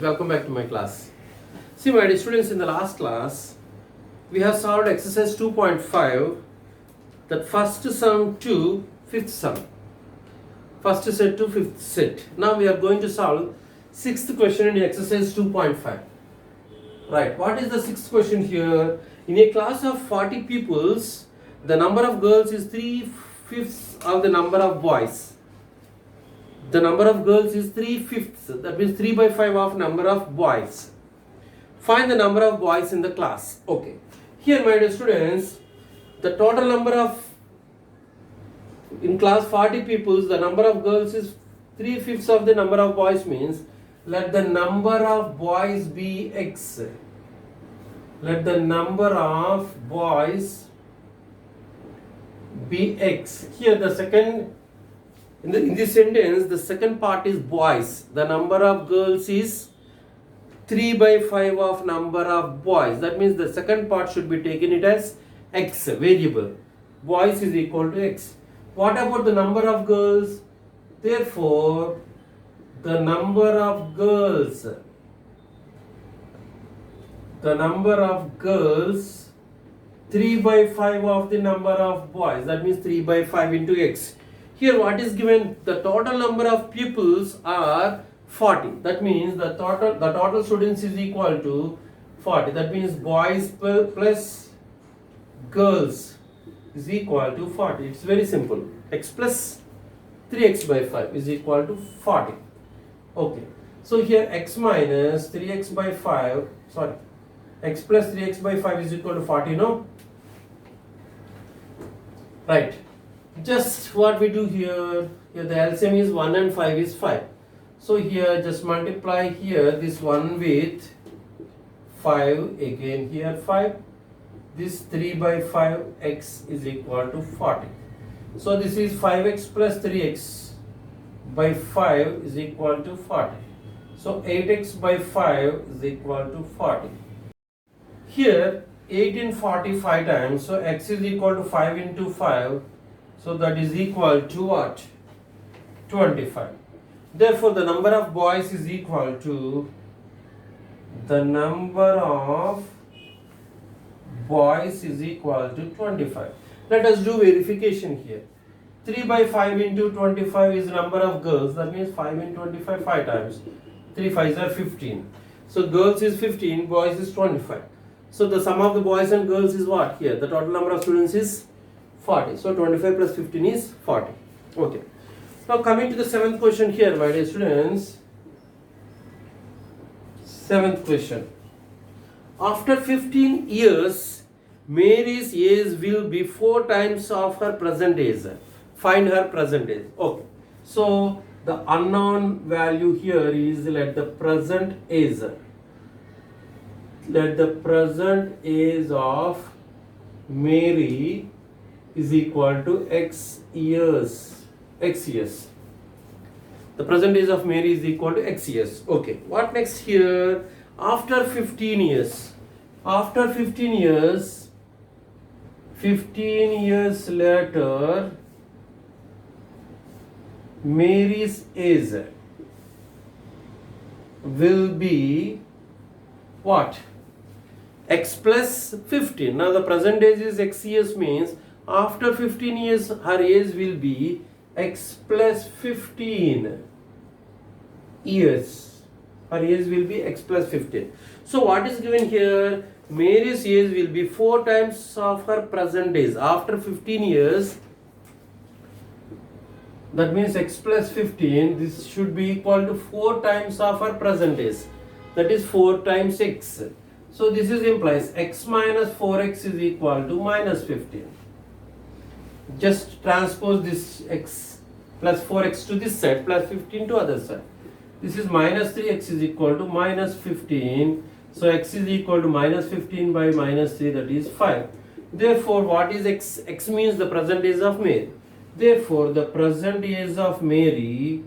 Welcome back to my class. See, my dear students, in the last class, we have solved exercise 2.5, that first sum to fifth sum. First set to fifth set. Now we are going to solve sixth question in exercise 2.5. Right, what is the sixth question here? In a class of 40 pupils, the number of girls is 3/5 of the number of boys. The number of girls is 3/5, that means 3 by 5 of number of boys. Find the number of boys in the class. Okay, here my dear students, the total number of, in class 40 pupils, the number of girls is 3/5 of the number of boys, means let the number of boys be x. Let the number of boys be x. Here the second, in this sentence, the second part is boys. The number of girls is 3 by 5 of number of boys. That means the second part should be taken it as x, variable. Boys is equal to x. What about the number of girls? Therefore, the number of girls, 3 by 5 of the number of boys. That means 3 by 5 into x. Here what is given? The total number of pupils are 40. That means the total students is equal to 40. That means boys plus girls is equal to 40. It's very simple. X plus 3x by 5 is equal to 40. Okay. So here x minus 3x by 5, sorry, x plus 3x by 5 is equal to 40, no? Right. Just what we do here the LCM is 1 and 5 is 5. So here just multiply here this 1 with 5, again here 5. This 3 by 5 x is equal to 40. So this is 5x plus 3x by 5 is equal to 40. So 8x by 5 is equal to 40. Here 8 in 45 times, so x is equal to 5 into 5. So that is equal to what? 25. Therefore, the number of boys is equal to the number of boys is equal to 25. Let us do verification here. 3 by 5 into 25 is number of girls. That means 5 into 25, 5 times. 3 5s are 15. So girls is 15, boys is 25. So the sum of the boys and girls is what here? The total number of students is 40. So 25 plus 15 is 40. Okay. Now coming to the seventh question here, my dear students. Seventh question. After 15 years, Mary's age will be 4 times of her present age. Find her present age. Okay. So the unknown value here is, let the present age. Let the present age of Mary is equal to x years. The present age of Mary is equal to x years. Okay. What next here? After 15 years. After 15 years, 15 years later, Mary's age will be what? X plus 15. Now the present age is x years, means after 15 years her age will be x plus 15 years. Her age will be x plus 15. So what is given here? Mary's age will be 4 times of her present age. After 15 years, that means x plus 15, this should be equal to 4 times of her present age. That is 4 times x. So this is implies x minus 4x is equal to minus 15. Just transpose this x plus 4x to this side, plus 15 to other side. This is minus 3x is equal to minus 15. So x is equal to minus 15 by minus 3, that is 5. Therefore, what is x? X means the present age of Mary. Therefore, the present age of Mary,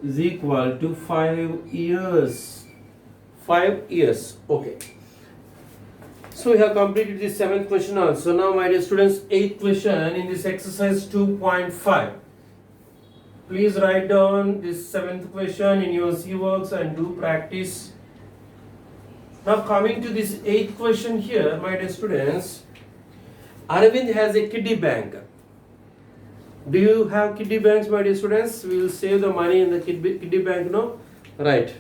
is equal to 5 years. 5 years. Okay. So we have completed the 7th question also. Now my dear students, 8th question in this exercise 2.5. Please write down this 7th question in your C works and do practice. Now coming to this 8th question here, my dear students, Arvind has a kiddie bank. Do you have kiddie banks, my dear students? We will save the money in the kiddie bank, no? Right.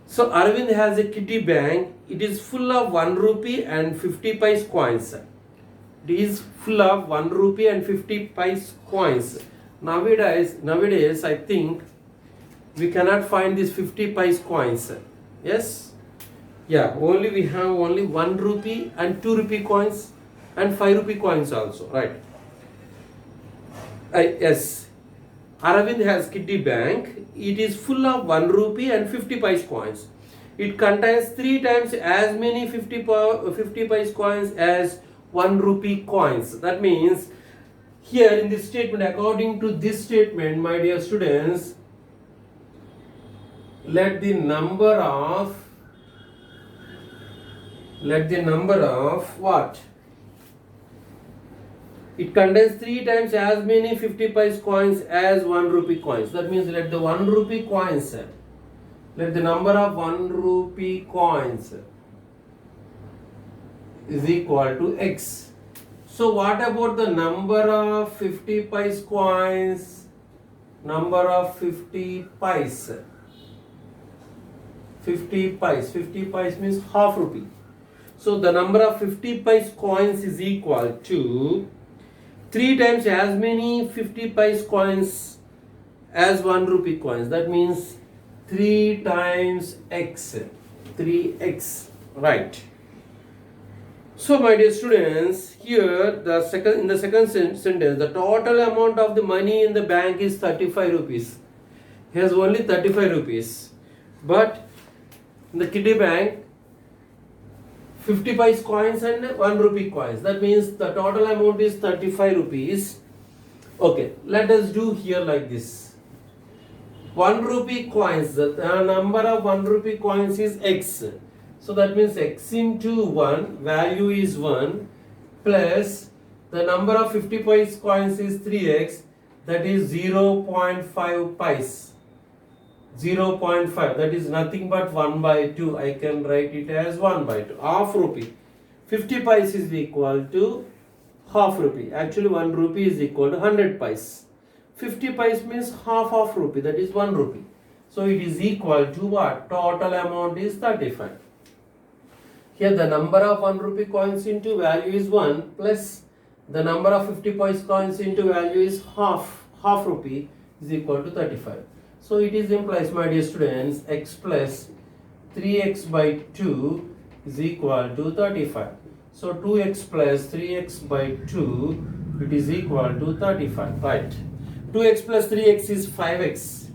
So Arvind has a kiddie bank. It is full of 1 rupee and 50 paise coins. It is full of 1 rupee and 50 paise coins. Nowadays, I think we cannot find these 50 paise coins. Yes? Yeah, we have only 1 rupee and 2 rupee coins and 5 rupee coins also, right? Yes. Arvind has kiddie bank. It is full of 1 rupee and 50 paise coins. It contains 3 times as many 50 paise coins as 1 rupee coins. That means here in this statement, according to this statement, my dear students, let the number of what? It contains 3 times as many 50 paise coins as 1 rupee coins. That means let the 1 rupee coins, let the number of 1 rupee coins is equal to x. So what about the number of 50 paise coins? Number of 50 paise. 50 paise means half rupee. So the number of 50 paise coins is equal to 3 times as many 50 paise coins as 1 rupee coins. That means 3 times x. 3x. Right. So my dear students, here in the second sentence, the total amount of the money in the bank is 35 rupees. He has only 35 rupees. But in the kiddie bank, 50 paise coins and 1 rupee coins. That means the total amount is 35 rupees. Okay, let us do here like this. 1 rupee coins, the number of 1 rupee coins is x. So that means x into 1, value is 1, plus the number of 50 paise coins is 3x, that is 0.5 paise. 0.5, that is nothing but 1 by 2. I can write it as 1 by 2. Half rupee. 50 paise is equal to half rupee. Actually 1 rupee is equal to 100 paise. 50 paise means half of rupee, that is 1 rupee. So it is equal to what? Total amount is 35. Here the number of 1 rupee coins into value is 1 plus the number of 50 paise coins into value is half rupee is equal to 35. So it is implies, my dear students, x plus 3x by 2 is equal to 35. So 2x plus 3x by 2, it is equal to 35, right? 2x plus 3x is 5x.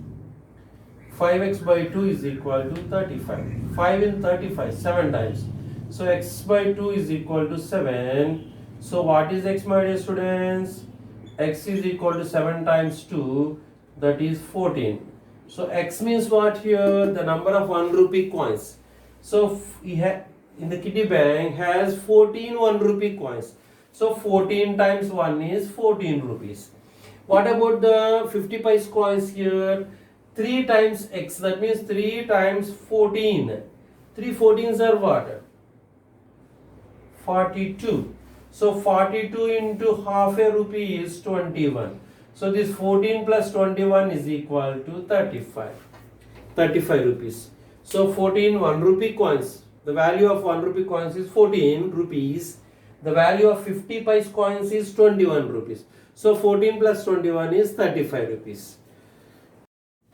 5x by 2 is equal to 35. 5 in 35, 7 times. So x by 2 is equal to 7. So what is x, my dear students? X is equal to 7 times 2, that is 14. So x means what here? The number of 1 rupee coins. So in the kiddie bank has 14 1 rupee coins. So 14 times 1 is 14 rupees. What about the 50 paise coins here? 3 times x, that means 3 times 14. 3 14s are what? 42. So 42 into half a rupee is 21. So this 14 plus 21 is equal to 35. 35 rupees. So 14 1 rupee coins. The value of 1 rupee coins is 14 rupees. The value of 50 paise coins is 21 rupees. So 14 plus 21 is 35 rupees.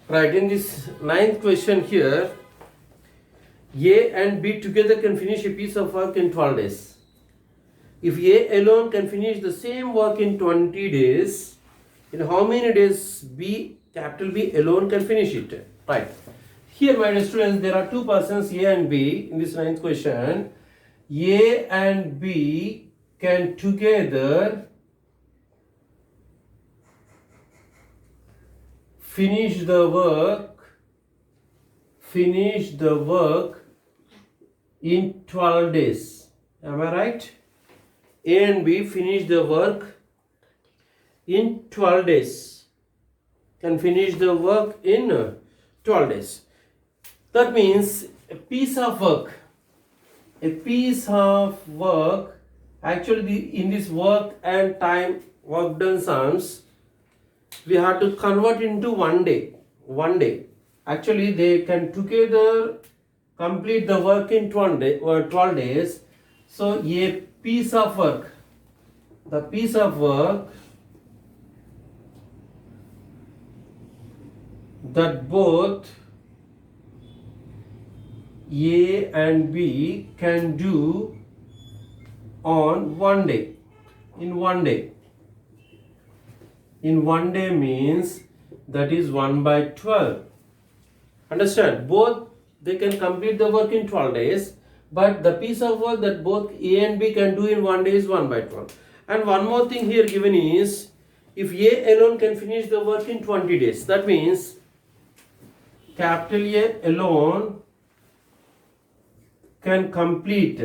Right, in this 9th question here, A and B together can finish a piece of work in 12 days. If A alone can finish the same work in 20 days, in how many days B, capital B alone can finish it? Right. Here, my dear students, there are 2 persons, A and B, in this 9th question. A and B can together finish the work in 12 days. Am I right? A and B finish the work in 12 days. can finish the work in 12 days. That means a piece of work, actually in this work and time work done sums, we have to convert into 1 day. Actually they can together complete the work in 12 days. So a piece of work, the piece of work that both A and B can do on 1 day, in 1 day. In 1 day means that is 1/12. Understand? Both they can complete the work in 12 days, but the piece of work that both A and B can do in 1 day is 1/12. And one more thing here given is, if A alone can finish the work in 20 days, that means capital A alone can complete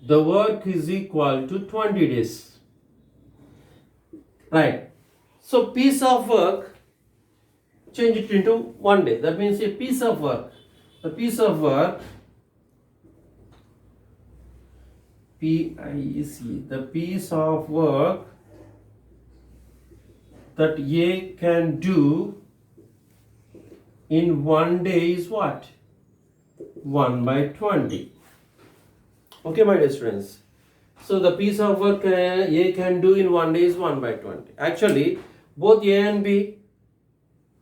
the work is equal to 20 days. Right. So piece of work, change it into 1 day. That means a piece of work. The piece of work, P-I-E-C, the piece of work that A can do in 1 day is what? 1/20. Okay, my dear students. So the piece of work A can do in 1 day is 1/20. Actually, both A and B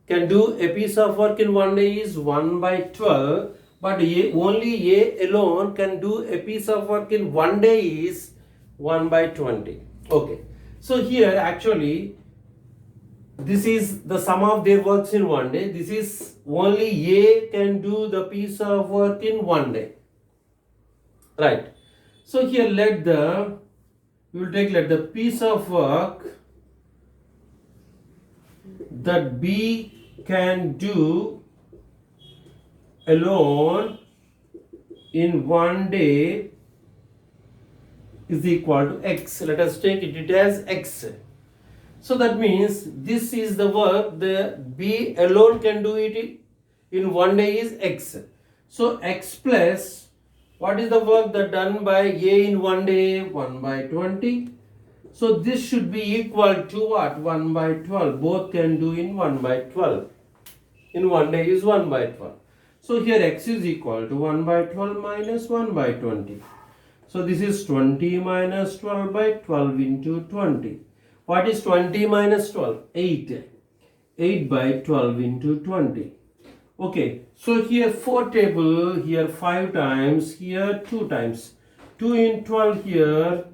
can do a piece of work in 1 day is 1/12, but only A alone can do a piece of work in 1 day is 1/20. Okay. So here actually this is the sum of their works in 1 day. This is only A can do the piece of work in 1 day. Right. So here let the piece of work that B can do alone in 1 day is equal to X. Let us take it as X. So that means this is the work the B alone can do it in 1 day is X. So X plus, what is the work that done by A in 1 day? 1/20. So this should be equal to what? 1/12. Both can do in 1/12. In 1 day is 1/12. So here X is equal to 1/12 minus 1/20. So this is 20 minus 12/12 into 20. What is 20 minus 12? 8. 8/12 into 20. Okay, so here 4 table, here 5 times, here 2 times. 2 in 12 here,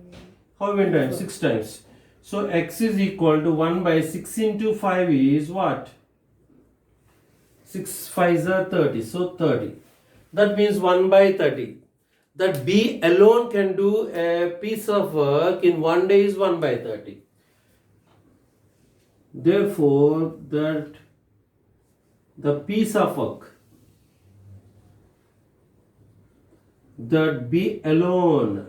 how many times? 6 times. So X is equal to 1/6 into 5 is what? 6 5s are 30, so 30. That means 1/30. That B alone can do a piece of work in 1 day is 1/30. Therefore, that the piece of work that B alone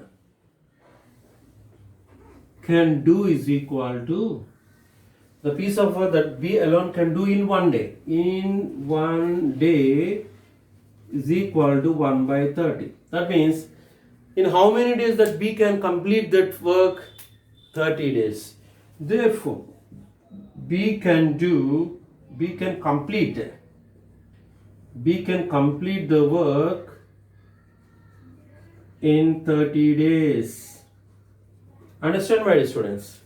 can do is equal to the piece of work that B alone can do in 1 day. In 1 day is equal to 1/30. That means in how many days that B can complete that work? 30 days. Therefore, B can complete the work in 30 days. Understand, my dear students?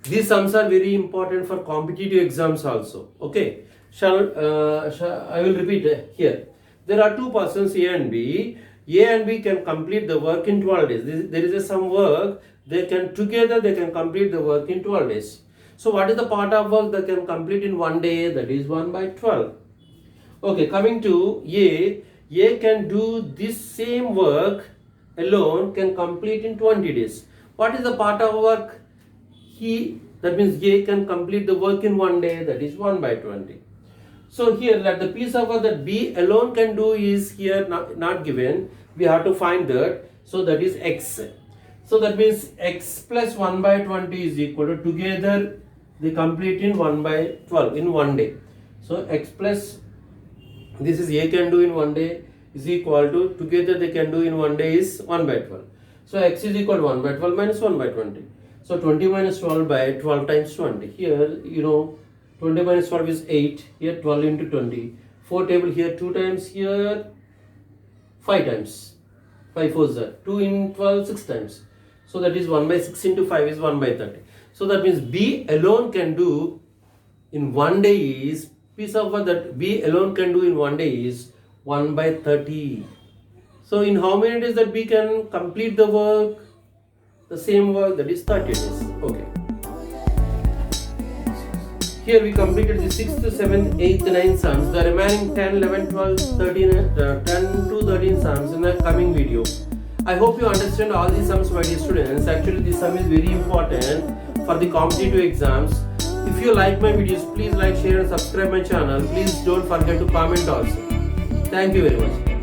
These sums are very important for competitive exams also. Okay, I will repeat here. There are two persons A and B. A and B can complete the work in 12 days. There is some work they can complete the work in 12 days. So what is the part of work that can complete in 1 day? That is 1/12. Okay, coming to A can do this same work alone, can complete in 20 days. What is the part of work? That means A can complete the work in 1 day, that is 1/20. So here that the piece of work that B alone can do is here not given. We have to find that. So that is X. So that means X plus 1/20 is equal to, together they complete in 1 by 12 in one day. So x plus this is A can do in one day is equal to, together they can do in one day is 1 by 12. So x is equal to 1 by 12 minus 1 by 20. So 20 minus 12 by 12 times 20. Here, 20 minus 12 is 8. Here 12 into 20. 4 table here 2 times. Here 5 times. 5 4s are 2 in 12 6 times. So that is 1 by 6 into 5 is 1 by 30. So that means B alone can do in one day is, piece of work that B alone can do in one day is 1 by 30. So in how many days that B can complete the work? The same work, that is 30 days. Okay. Here we completed the 6th, 7th, 8th, 9th sums. The remaining 10, 11, 12, 13, 10 to 13 sums in the coming video. I hope you understand all these sums, my dear students. Actually, this sum is very important for the competitive exams. If you like my videos, please like, share and subscribe my channel. Please don't forget to comment also. Thank you very much.